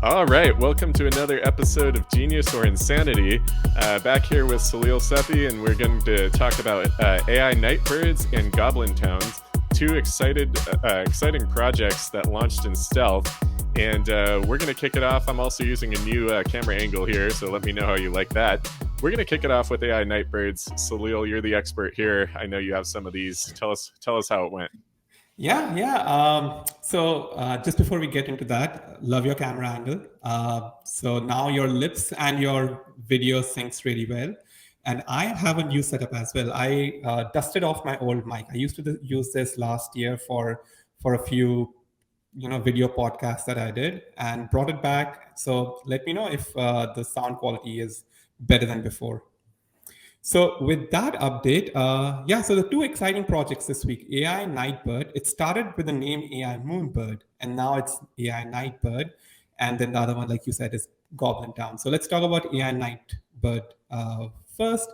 All right, welcome to another episode of Genius or Insanity. Back here with Salil Sethi, and we're going to talk about AINightBirds and Goblintown, two exciting projects that launched in stealth. And we're going to kick it off. I'm also using a new camera angle here, so let me know how you like that. We're going to kick it off with AINightBirds. Salil, you're the expert here. I know you have some of these. Tell us how it went. So just before we get into that, love your camera angle. So now your lips and your video syncs really well. And I have a new setup as well. I dusted off my old mic. I used to use this last year for a few video podcasts that I did and brought it back. So let me know if the sound quality is better than before. So with that update, so the two exciting projects this week, AINightBird, it started with the name AI Moonbird, and now it's AINightBird. And then the other one, like you said, is Goblintown. So let's talk about AINightBird first.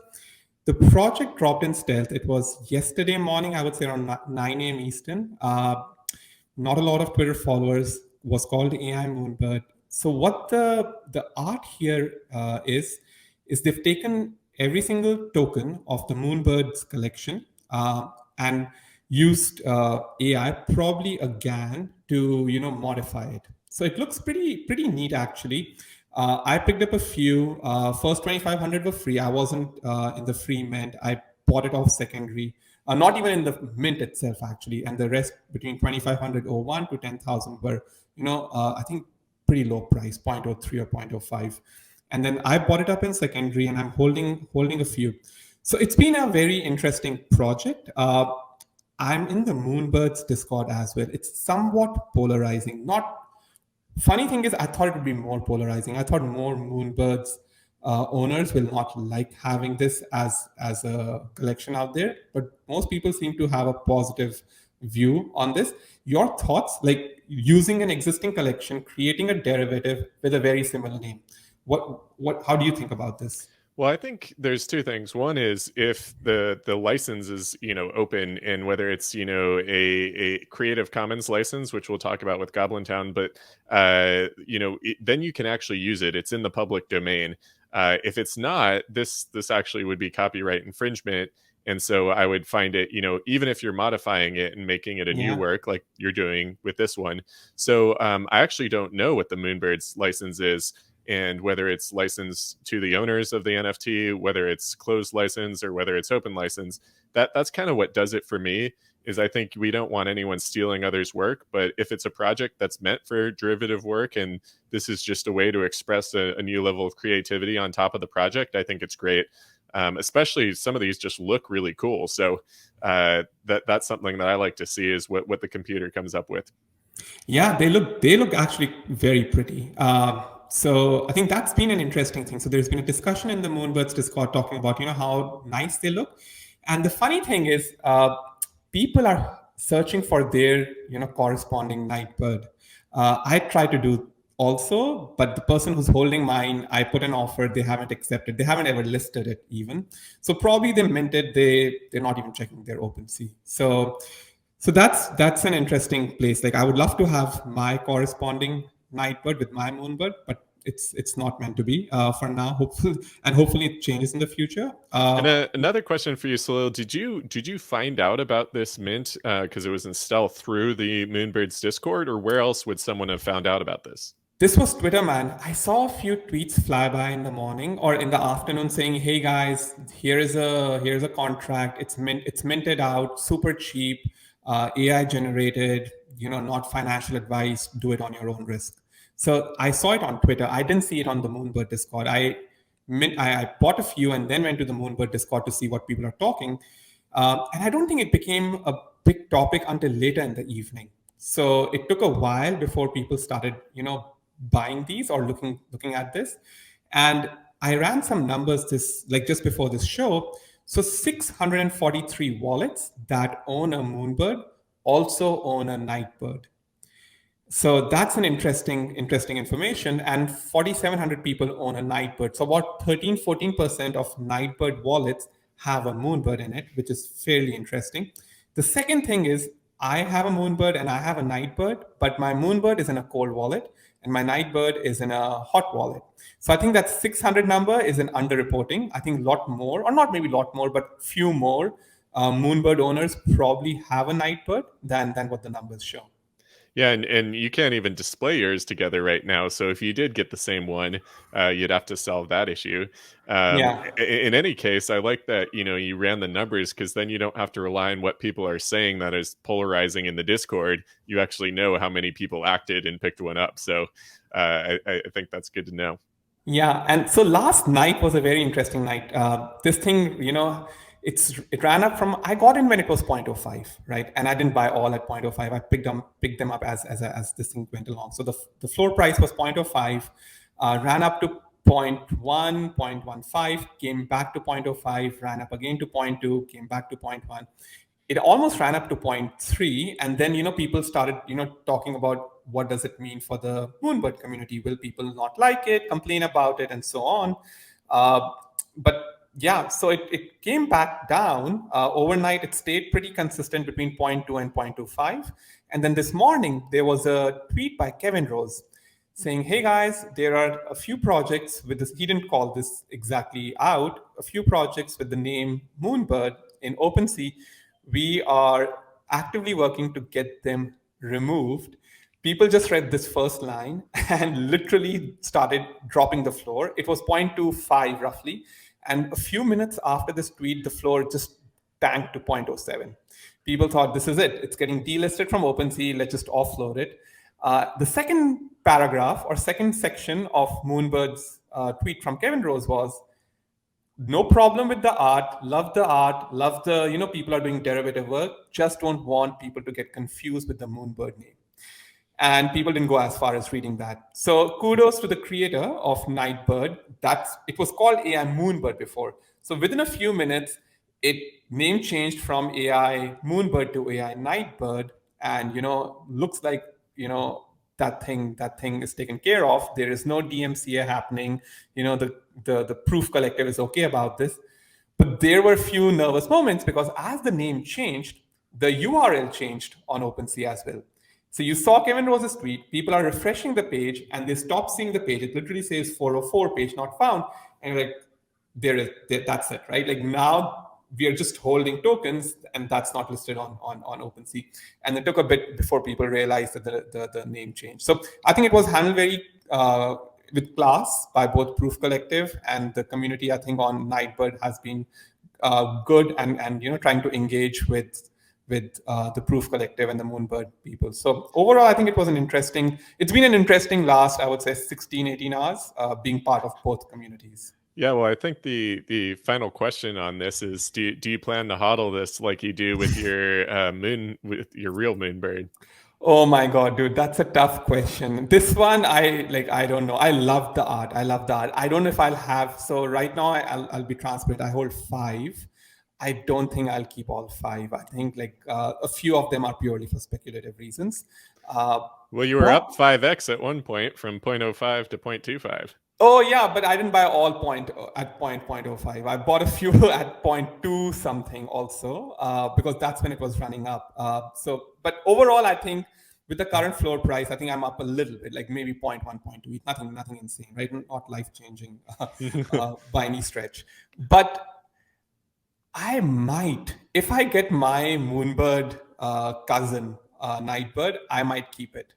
The project dropped in stealth. It was yesterday morning, I would say around 9 a.m. Eastern. Not a lot of Twitter followers, was called AI Moonbird. So what the art here is they've taken every single token of the Moonbirds collection and used AI, probably a GAN, to modify it. So it looks pretty neat actually. I picked up a few. First 2,500 were free. I wasn't in the free mint. I bought it off secondary. Not even in the mint itself actually, and the rest between 2,501 to 10,000 were I think pretty low price, 0.03 or 0.05. And then I bought it up in secondary, and I'm holding a few. So it's been a very interesting project. I'm in the Moonbirds Discord as well. It's somewhat polarizing. Funny thing is, I thought it would be more polarizing. I thought more Moonbirds owners will not like having this as a collection out there, but most people seem to have a positive view on this. Your thoughts, like using an existing collection, creating a derivative with a very similar name. How do you think about this? Well, I think there's two things. One is if the license is open, and whether it's a Creative Commons license, which we'll talk about with Goblintown, but then you can actually use it. It's in the public domain. If it's not, this actually would be copyright infringement. And so I would find it, even if you're modifying it and making it a new work like you're doing with this one. So I actually don't know what the Moonbirds license is, and whether it's licensed to the owners of the NFT, whether it's closed license or whether it's open license. That's kind of what does it for me, is I think we don't want anyone stealing others' work. But if it's a project that's meant for derivative work, and this is just a way to express a new level of creativity on top of the project, I think it's great. Especially some of these just look really cool. So that's something that I like to see, is what the computer comes up with. Yeah, they look actually very pretty. So I think that's been an interesting thing. So there's been a discussion in the Moonbirds Discord talking about how nice they look. And the funny thing is, people are searching for their corresponding Nightbird. I try to do also, but the person who's holding mine, I put an offer, they haven't accepted. They haven't ever listed it even. So probably they minted, they're not even checking their OpenSea. So that's an interesting place. Like I would love to have my corresponding Nightbird with my Moonbird, but it's not meant to be for now. Hopefully it changes in the future. And another question for you, Salil: Did you find out about this mint because it was in stealth through the Moonbirds Discord, or where else would someone have found out about this? This was Twitter, man. I saw a few tweets fly by in the morning or in the afternoon saying, "Hey guys, here's a contract. It's minted out, super cheap, AI generated. Not financial advice. Do it on your own risk." So I saw it on Twitter. I didn't see it on the Moonbird Discord. I bought a few and then went to the Moonbird Discord to see what people are talking. And I don't think it became a big topic until later in the evening. So it took a while before people started, buying these or looking at this. And I ran some numbers just before this show. So 643 wallets that own a Moonbird also own a Nightbird. So that's an interesting information. And 4,700 people own a Nightbird. So about 14% of Nightbird wallets have a Moonbird in it, which is fairly interesting. The second thing is, I have a Moonbird and I have a Nightbird, but my Moonbird is in a cold wallet and my Nightbird is in a hot wallet. So I think that 600 number is an underreporting. I think a lot more, or not maybe a lot more, but few more Moonbird owners probably have a Nightbird than what the numbers show. Yeah, and you can't even display yours together right now. So if you did get the same one, you'd have to solve that issue. Yeah. In any case, I like that you ran the numbers because then you don't have to rely on what people are saying that is polarizing in the Discord. You actually know how many people acted and picked one up. So I think that's good to know. Yeah, and so last night was a very interesting night. This thing, it ran up from I got in when it was 0.05, right? And I didn't buy all at 0.05. I picked them up as this thing went along. So the floor price was 0.05, ran up to 0.1, 0.15, came back to 0.05, ran up again to 0.2, came back to 0.1. It almost ran up to 0.3, and then people started talking about what does it mean for the Moonbird community. Will people not like it, complain about it, and so on? But yeah, so it came back down overnight. It stayed pretty consistent between 0.2 and 0.25, and then this morning there was a tweet by Kevin Rose saying, hey guys, there are a few projects with this. He didn't call this exactly out. A few projects with the name Moonbird in OpenSea. We are actively working to get them removed. People just read this first line and literally started dropping the floor. It was 0.25 roughly. And a few minutes after this tweet, the floor just tanked to 0.07. People thought this is it. It's getting delisted from OpenSea. Let's just offload it. The second paragraph or second section of Moonbird's tweet from Kevin Rose was, no problem with the art, love the people are doing derivative work, just don't want people to get confused with the Moonbird name. And people didn't go as far as reading that. So kudos to the creator of Nightbird. It was called AI Moonbird before. So within a few minutes, it name changed from AI Moonbird to AI Nightbird, and looks like that thing is taken care of. There is no DMCA happening. The proof collective is okay about this. But there were a few nervous moments because as the name changed, the URL changed on OpenSea as well. So you saw Kevin Rose's tweet, people are refreshing the page and they stop seeing the page. It literally says 404 page not found. And you're like, that's it, right? Like now we are just holding tokens and that's not listed on OpenSea. And it took a bit before people realized that the name changed. So I think it was handled very with class by both Proof Collective and the community. I think on Nightbird has been good and trying to engage with the Proof Collective and the Moonbird people. So overall, I think it's been an interesting last, I would say 16, 18 hours being part of both communities. Yeah, well, I think the final question on this is: do you plan to hodl this like you do with your with your real Moonbird? Oh my God, dude, that's a tough question. This one, I don't know. I love the art. I don't know if I'll have. So right now, I'll be transparent. I hold 5. I don't think I'll keep all 5. I think a few of them are purely for speculative reasons. Well, you were up 5x at one point from 0.05 to 0.25. Oh yeah, but I didn't buy all at 0.05. I bought a few at 0.2 something also because that's when it was running up. But overall, I think with the current floor price, I think I'm up a little bit, like maybe 0.1, 0.2. Nothing insane, right? Not life changing by any stretch. But I might, if I get my Moonbird cousin Nightbird, I might keep it.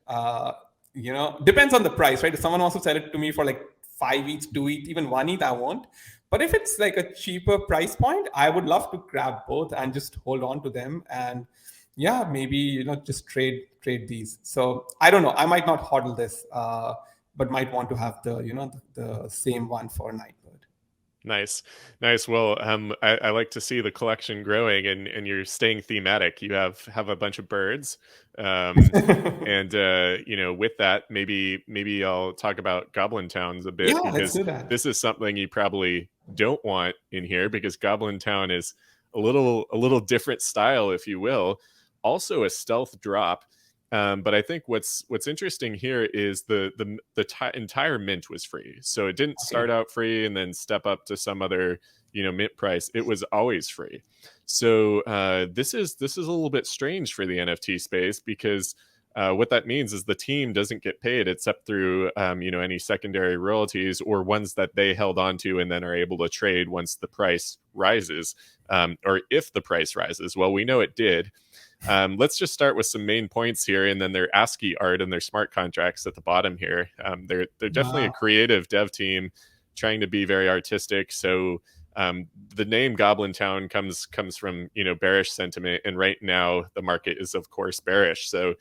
Depends on the price, right? If someone wants to sell it to me for like 5 ETH, 2 ETH, even 1 ETH, I won't. But if it's like a cheaper price point, I would love to grab both and just hold on to them. And yeah, maybe just trade these. So I don't know. I might not hodl this, but might want to have the same one for Nightbird. Nice. Well, I like to see the collection growing, and you're staying thematic. You have a bunch of birds, and with that, maybe I'll talk about Goblintown a bit, Yeah, let's because do that. this is something you probably don't want in here, because Goblintown is a little different style, if you will. Also a stealth drop. But I think what's interesting here is the entire mint was free, so it didn't start out free and then step up to some other mint price, it was always free. So this is a little bit strange for the NFT space, because what that means is the team doesn't get paid except through any secondary royalties, or ones that they held on to and then are able to trade once the price rises, or if the price rises. Well, we know it did. Let's just start with some main points here, and then their ASCII art and their smart contracts at the bottom here. They're definitely a Wow. creative dev team trying to be very artistic. So the name Goblintown comes from bearish sentiment, and right now the market is of course bearish. So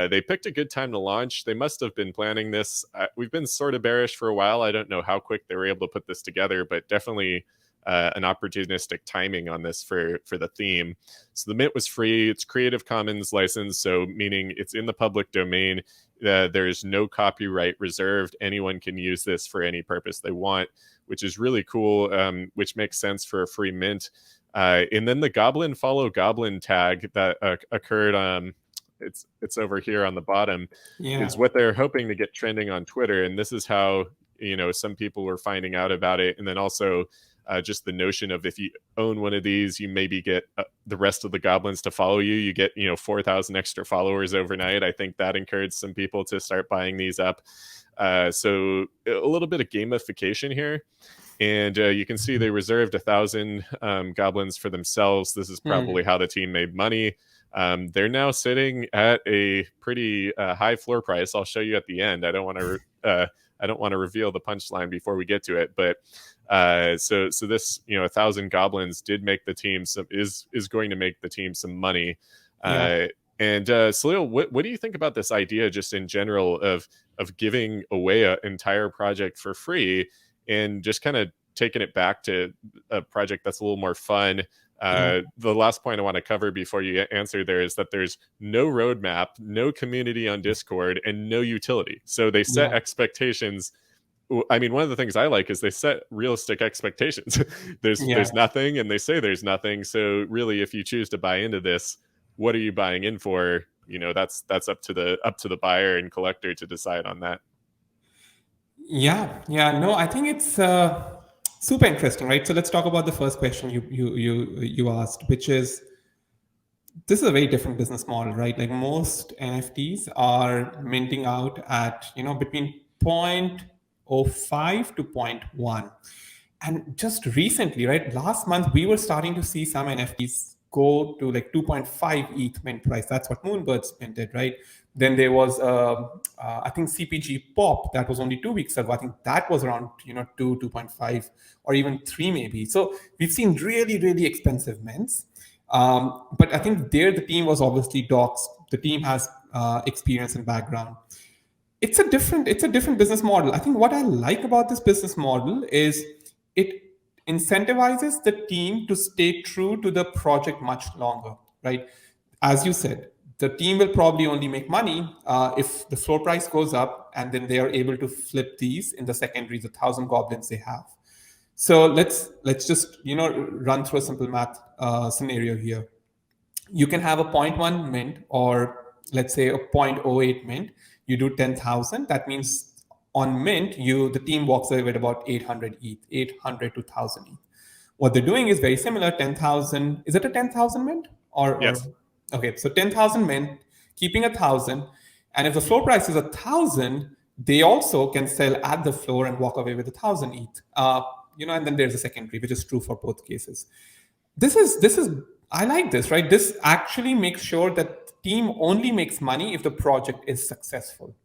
they picked a good time to launch. They must have been planning this. We've been sort of bearish for a while. I don't know how quick they were able to put this together, but definitely an opportunistic timing on this for the theme. So the mint was free. It's Creative Commons license, so meaning it's in the public domain. There's no copyright reserved. Anyone can use this for any purpose they want, which is really cool, which makes sense for a free mint. And then the Goblin Follow Goblin tag that occurred, it's over here on the bottom, is Yeah. what they're hoping to get trending on Twitter. And this is how some people were finding out about it. And then also just the notion of, if you own one of these, you maybe get the rest of the goblins to follow you. You get 4,000 extra followers overnight. I think that encouraged some people to start buying these up. So a little bit of gamification here. And you can see they reserved 1,000 goblins for themselves. This is probably how the team made money. They're now sitting at a pretty high floor price. I'll show you at the end. I don't want to reveal the punchline before we get to it, but so this 1,000 goblins did make the team is going to make the team some money. Yeah. And Salil, what do you think about this idea, just in general, of giving away an entire project for free, and just kind of taking it back to a project that's a little more fun? Yeah. The last point I want to cover before you answer there is that there's no roadmap, no community on Discord, and no utility. So they set Yeah. expectations. I mean, one of the things I like is they set realistic expectations. Yeah. there's nothing, and they say there's nothing. So really, if you choose to buy into this, what are you buying in for? That's up to the buyer and collector to decide on that. Yeah. Yeah. No, I think it's super interesting, right? So let's talk about the first question you asked, which is, this is a very different business model, right? Like most NFTs are minting out at between 0.05 to zero point 0.1. And just recently, right, last month, we were starting to see some NFTs go to like 2.5 ETH mint price. That's what Moonbirds minted, right? Then there was, I think, CPG Pop that was only 2 weeks ago. I think that was around 2.5, or even 3 maybe. So we've seen really, really expensive mints. But I think there the team was obviously docs. The team has experience and background. It's a different business model. I think what I like about this business model is it incentivizes the team to stay true to the project much longer, right? As you said, the team will probably only make money if the floor price goes up, and then they are able to flip these in the secondaries, the 1,000 goblins they have. So let's just run through a simple math scenario here. You can have a zero point 0.1 mint, or let's say a 0.08 mint. You do 10,000. That means on mint, the team walks away with about 800 ETH, 800 to 1,000 ETH. What they're doing is very similar. 10,000. Is it a 10,000 mint or Yes. okay? So 10,000 mint, keeping 1,000, and if the floor price is 1,000, they also can sell at the floor and walk away with 1,000 ETH. And then there's a secondary, which is true for both cases. This is I like this, right? This actually makes sure that the team only makes money if the project is successful.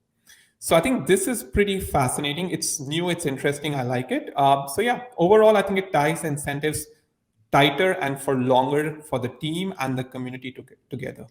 So I think this is pretty fascinating. It's new, it's interesting. I like it. So yeah, overall, I think it ties incentives tighter and for longer for the team and the community to get together.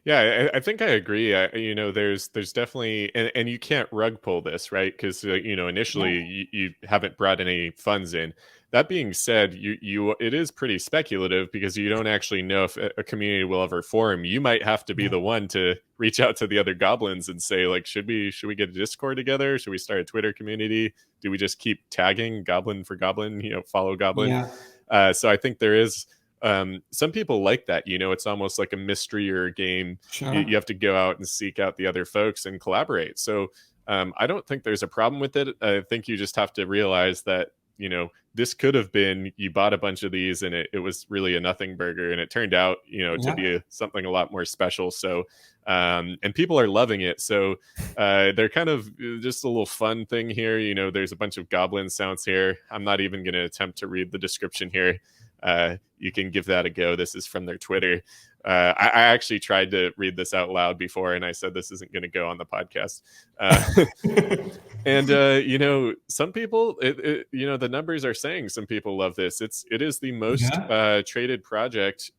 Yeah, I think I agree. There's definitely, and you can't rug pull this, right? Because Yeah, initially you haven't brought any funds in. That being said, it is pretty speculative, because you don't actually know if a community will ever form. You might have to be yeah, the one to reach out to the other goblins and say, like, should we get a Discord together? Should we start a Twitter community? Do we just keep tagging goblin for goblin? Follow goblin. yeah, So I think there is. Some people like that. It's almost like a mystery or a game. You sure. have to go out and seek out the other folks and collaborate. So I don't think there's a problem with it. I think you just have to realize that this could have been, you bought a bunch of these and it was really a nothing burger, and it turned out, to Yeah. be something a lot more special. So and people are loving it. So they're kind of just a little fun thing here. There's a bunch of goblin sounds here. I'm not even going to attempt to read the description here. You can give that a go. This is from their Twitter. I actually tried to read this out loud before, and I said this isn't going to go on the podcast. And some people, the numbers are saying some people love this. It is the most Yeah. traded project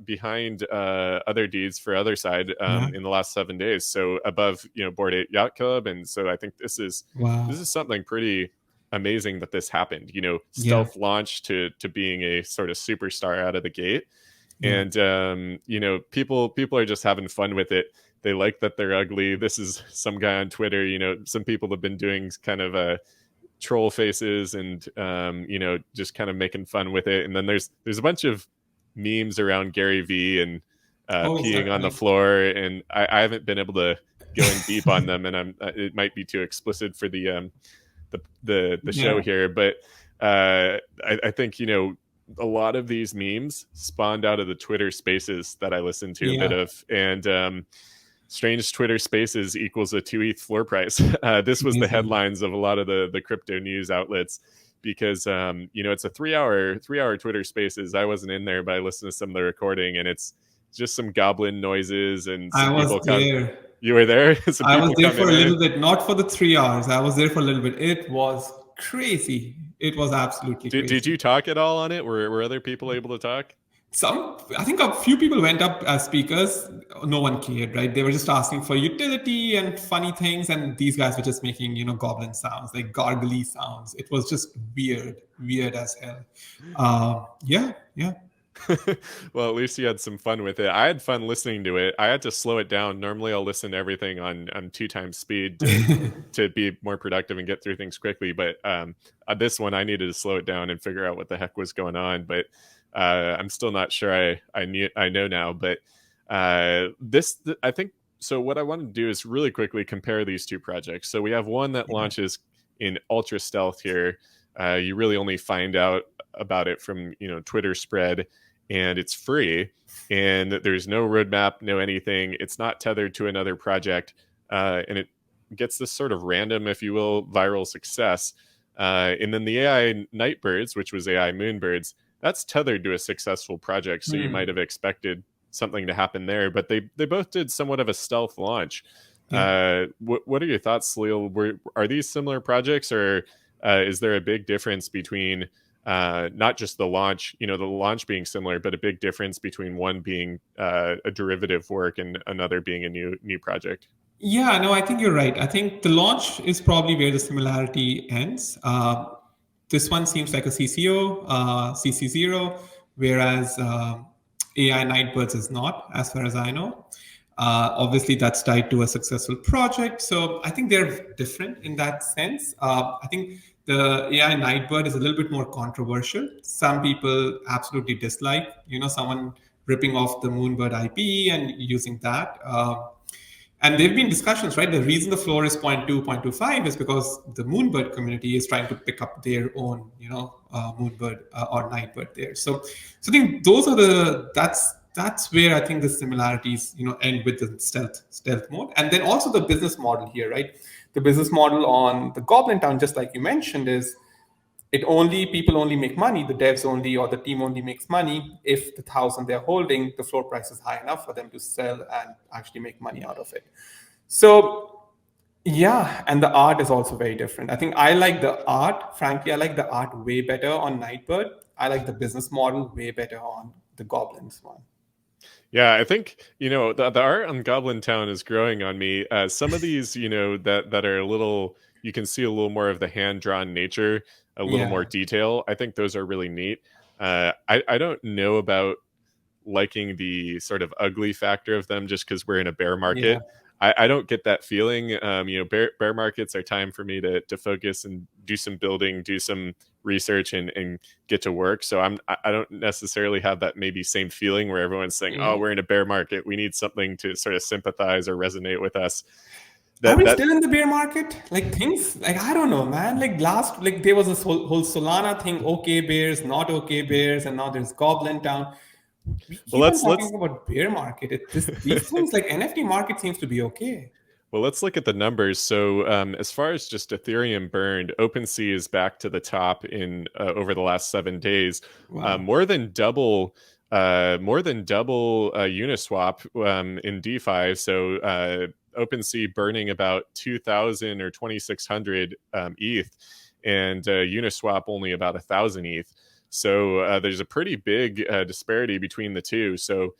behind Other Deeds for Other Side Yeah. in the last 7 days. So above Bored Ape Yacht Club, and so I think this is Wow. something pretty amazing that this happened. Yeah. Stealth launch to being a sort of superstar out of the gate. Yeah. And people are just having fun with it. They like that they're ugly. This is some guy on Twitter. Some people have been doing kind of troll faces and just kind of making fun with it. And then there's a bunch of memes around Gary Vee and Oh, peeing on the certainly. floor, and I haven't been able to go in deep on them, and it might be too explicit for the show Yeah. here, but I think a lot of these memes spawned out of the Twitter Spaces that I listened to a bit Yeah. of, and strange Twitter Spaces equals a 2 ETH floor price. This was the Amazing. headlines of a lot of the crypto news outlets, because it's a 3 hour Twitter Spaces. I wasn't in there, but I listened to some of the recording, and it's just some goblin noises and I some was people come. there. You were there. Some I was people there for coming a in. little bit, not for the 3 hours. I was there for a little bit. It was crazy. It was absolutely Did crazy. you talk at all on it? Were other people able to talk? I think a few people went up as speakers. No one cared, right? They were just asking for utility and funny things, and these guys were just making, goblin sounds, like gargly sounds. It was just weird as hell. Yeah, yeah. Well, at least you had some fun with it. I had fun listening to it. I had to slow it down. Normally, I'll listen to everything on 2 times speed to be more productive and get through things quickly. But this one, I needed to slow it down and figure out what the heck was going on. But I'm still not sure I know now. But I think so. What I want to do is really quickly compare these two projects. So we have one that Yeah. launches in ultra stealth here. You really only find out about it from Twitter spread, and it's free, and there's no roadmap, no anything. It's not tethered to another project, and it gets this sort of random, if you will, viral success. And then the AINightBirds, which was AI Moonbirds, that's tethered to a successful project, so you might Hmm. have expected something to happen there, but they both did somewhat of a stealth launch. Yeah. What are your thoughts, Salil? Are these similar projects, or is there a big difference between not just the launch, the launch being similar, but a big difference between one being a derivative work and another being a new project? Yeah, no, I think you're right. I think the launch is probably where the similarity ends. This one seems like a CCO, CC0, whereas AI Nightbirds is not, as far as I know. Obviously, that's tied to a successful project. So I think they're different in that sense. I think the AI Nightbird is a little bit more controversial. Some people absolutely dislike, someone ripping off the Moonbird IP and using that. And there have been discussions, right? The reason the floor is 0.2, 0.25 is because the Moonbird community is trying to pick up their own, Moonbird or Nightbird there. So I think that's where I think the similarities, end with the stealth mode, and then also the business model here, right? The business model on the Goblintown, just like you mentioned, is people only make money, the devs only or the team only makes money if the 1,000 they're holding, the floor price is high enough for them to sell and actually make money out of it. So yeah, and the art is also very different. I think I like the art, frankly, I like the art way better on Nightbird. I like the business model way better on the Goblins one. Yeah, I think the art on Goblintown is growing on me. Some of these, that are a little, you can see a little more of the hand drawn nature, a little more Yeah, detail. I think those are really neat. I don't know about liking the sort of ugly factor of them just because we're in a bear yeah, market. I don't get that feeling. Bear markets are time for me to focus and do some building, do some research, and get to work. So I don't necessarily have that maybe same feeling where everyone's saying, "Oh, yeah. we're in a bear market. We need something to sort of sympathize or resonate with us." Are that we that still in the bear market? Like things, like I don't know, man. Like last, like there was this whole Solana thing. Okay, bears, not okay, bears, and now there's Goblintown. We well, keep on let's talking about bear market. These things like NFT market seems to be okay. Well, let's look at the numbers. So, as far as just Ethereum burned, OpenSea is back to the top in over the last 7 days, Wow. more than double, Uniswap in DeFi. So, OpenSea burning about 2,000 or 2,600 ETH, and Uniswap only about 1,000 ETH. So, there's a pretty big disparity between the two. So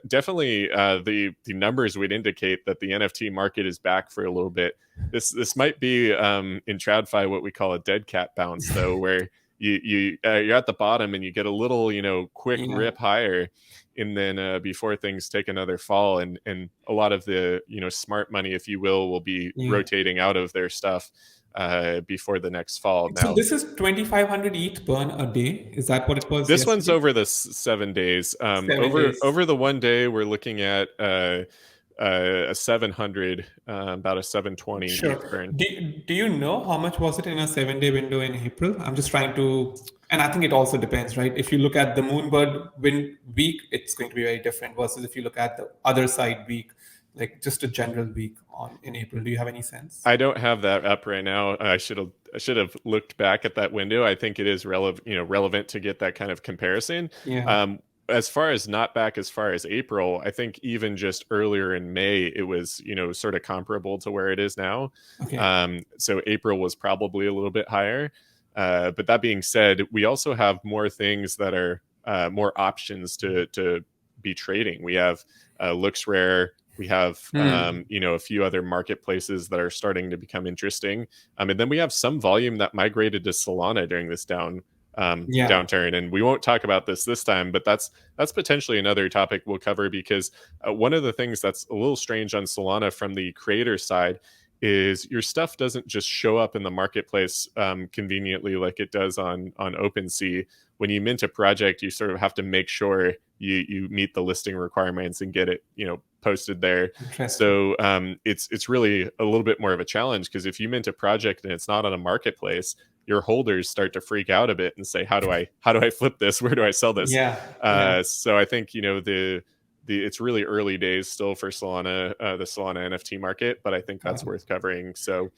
definitely the numbers would indicate that the NFT market is back for a little bit. This might be in TradFi what we call a dead cat bounce, though, where you're at the bottom and you get a little quick Yeah. rip higher, and then before things take another fall, and a lot of the smart money, if you will be Yeah. rotating out of their stuff before the next fall. So Now this is 2,500 ETH burn a day. Is that what it was this one's yesterday? over the 7 days. 7 days. Over the one day, we're looking at a 700, about a 720 Sure. ETH burn. Do you know how much was it in a 7 day window in April? I'm just trying to, and I think it also depends, right? If you look at the Moonbird week, it's going to be very different versus if you look at the other side week, like just a general week on in April. Do you have any sense? I don't have that up right now. I should have looked back at that window. I think it is relevant to get that kind of comparison. Yeah. As far as not back as far as April, I think even just earlier in May, it was sort of comparable to where it is now. Okay. So April was probably a little bit higher. But that being said, we also have more things that are more options to be trading. We have Looks Rare. We have a few other marketplaces that are starting to become interesting, and then we have some volume that migrated to Solana during this Yeah. downturn. And we won't talk about this time, but that's potentially another topic we'll cover, because one of the things that's a little strange on Solana from the creator side is your stuff doesn't just show up in the marketplace conveniently like it does on OpenSea. When you mint a project, you sort of have to make sure you meet the listing requirements and get it posted there. Interesting. So it's really a little bit more of a challenge, because if you mint a project and it's not on a marketplace, your holders start to freak out a bit and say, how do I flip this? Where do I sell this? Yeah. Yeah. So I think the it's really early days still for Solana, the Solana NFT market, but I think that's worth covering. So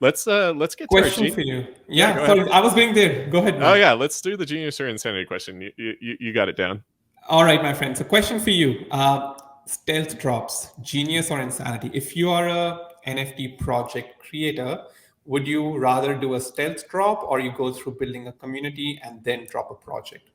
let's get to our Question for you. Yeah, Yeah. go ahead. Sorry, I was going there. Go ahead, Oh man. yeah, let's do the genius or insanity question. You got it down. All right, my friend. So, question for you: stealth drops, genius or insanity? If you are a NFT project creator, would you rather do a stealth drop, or you go through building a community and then drop a project?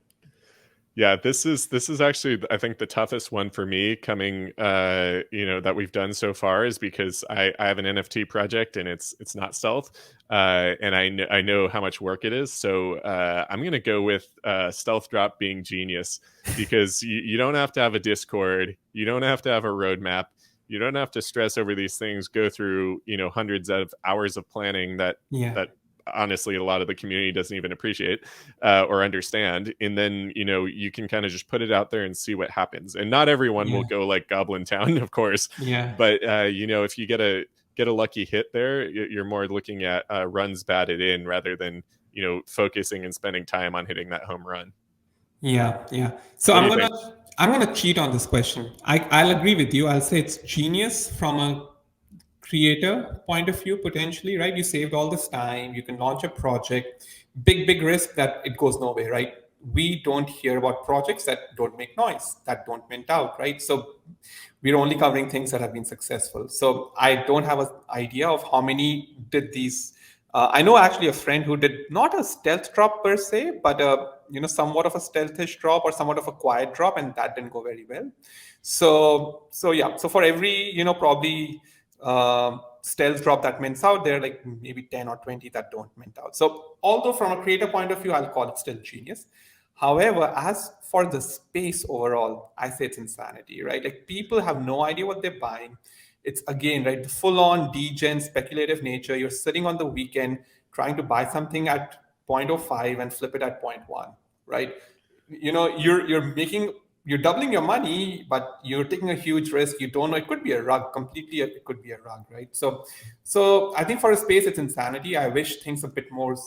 Yeah, this is actually, I think, the toughest one for me coming that we've done so far, is because I have an NFT project and it's not stealth, and I know how much work it is. So I'm gonna go with stealth drop being genius, because you don't have to have a Discord, you don't have to have a roadmap, you don't have to stress over these things, go through hundreds of hours of planning that Yeah. honestly a lot of the community doesn't even appreciate or understand. And then you can kind of just put it out there and see what happens. And not everyone will Yeah. go like Goblintown, of course, Yeah. but if you get a lucky hit there, you're more looking at runs batted in, rather than focusing and spending time on hitting that home run. Yeah. Yeah. So What do you think? I'm gonna cheat on this question. I'll agree with you. I'll say it's genius from a creator point of view, potentially, right? You saved all this time, you can launch a project. Big risk that it goes nowhere, right? We don't hear about projects that don't make noise, that don't mint out, right? So we're only covering things that have been successful. So I don't have an idea of how many did these. I know actually a friend who did not a stealth drop per se, but somewhat of a stealthish drop or somewhat of a quiet drop, and that didn't go very well. So yeah. So for every probably stealth drop that mints out, there are like maybe 10 or 20 that don't mint out. So although from a creator point of view, I'll call it still genius. However, as for the space overall, I say it's insanity, right? Like people have no idea what they're buying. It's again, right, the full-on degen speculative nature. You're sitting on the weekend trying to buy something at 0.05 and flip it at 0.1, right? You're making you're doubling your money, but you're taking a huge risk. You don't know. It could be a rug completely. It could be a rug, right? So I think for a space, it's insanity. I wish things a bit more,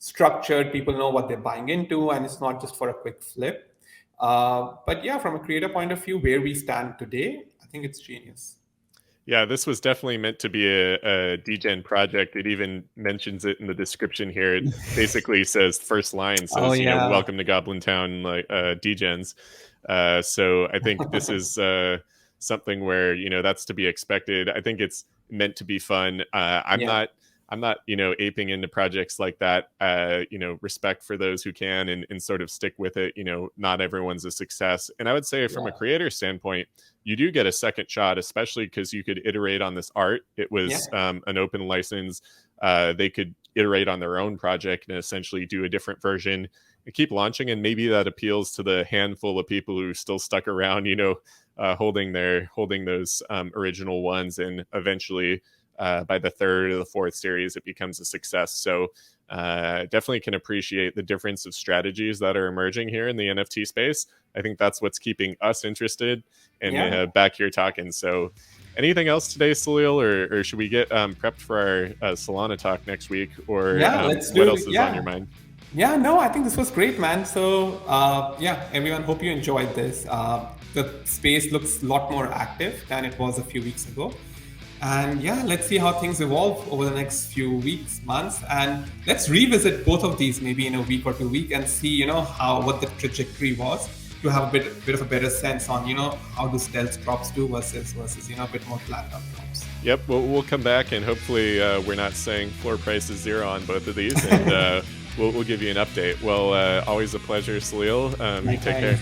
structured. People know what they're buying into, and it's not just for a quick flip. But yeah, from a creator point of view, where we stand today, I think it's genius. Yeah, this was definitely meant to be a DGen project. It even mentions it in the description here. It basically says, first line Oh says, yeah. welcome to Goblintown, like DGens. So I think this is something where that's to be expected. I think it's meant to be fun. Yeah. I'm not aping into projects like that. Respect for those who can and sort of stick with it. Not everyone's a success, and I would say from a Yeah. creator standpoint, you do get a second shot, especially because you could iterate on this art. It Yeah. was an open license. They could iterate on their own project and essentially do a different version and keep launching. And maybe that appeals to the handful of people who still stuck around, holding those original ones. And eventually, by the third or the fourth series, it becomes a success. So definitely can appreciate the difference of strategies that are emerging here in the NFT space. I think that's what's keeping us interested and Yeah. back here talking. So anything else today, Salil, or should we get prepped for our Solana talk next week? Or Yeah. Let's what do else it. is on your Yeah. mind? Yeah, no, I think this was great, man. So, yeah, everyone, hope you enjoyed this. The space looks a lot more active than it was a few weeks ago. And yeah, let's see how things evolve over the next few weeks, months. And let's revisit both of these maybe in a week or 2 weeks and see, how what the trajectory was to have a bit of a better sense on, how do stealth drops do versus, a bit more platinum drops. Yep, we'll come back and hopefully we're not saying floor price is zero on both of these, and we'll give you an update. Well, always a pleasure, Salil. You take care.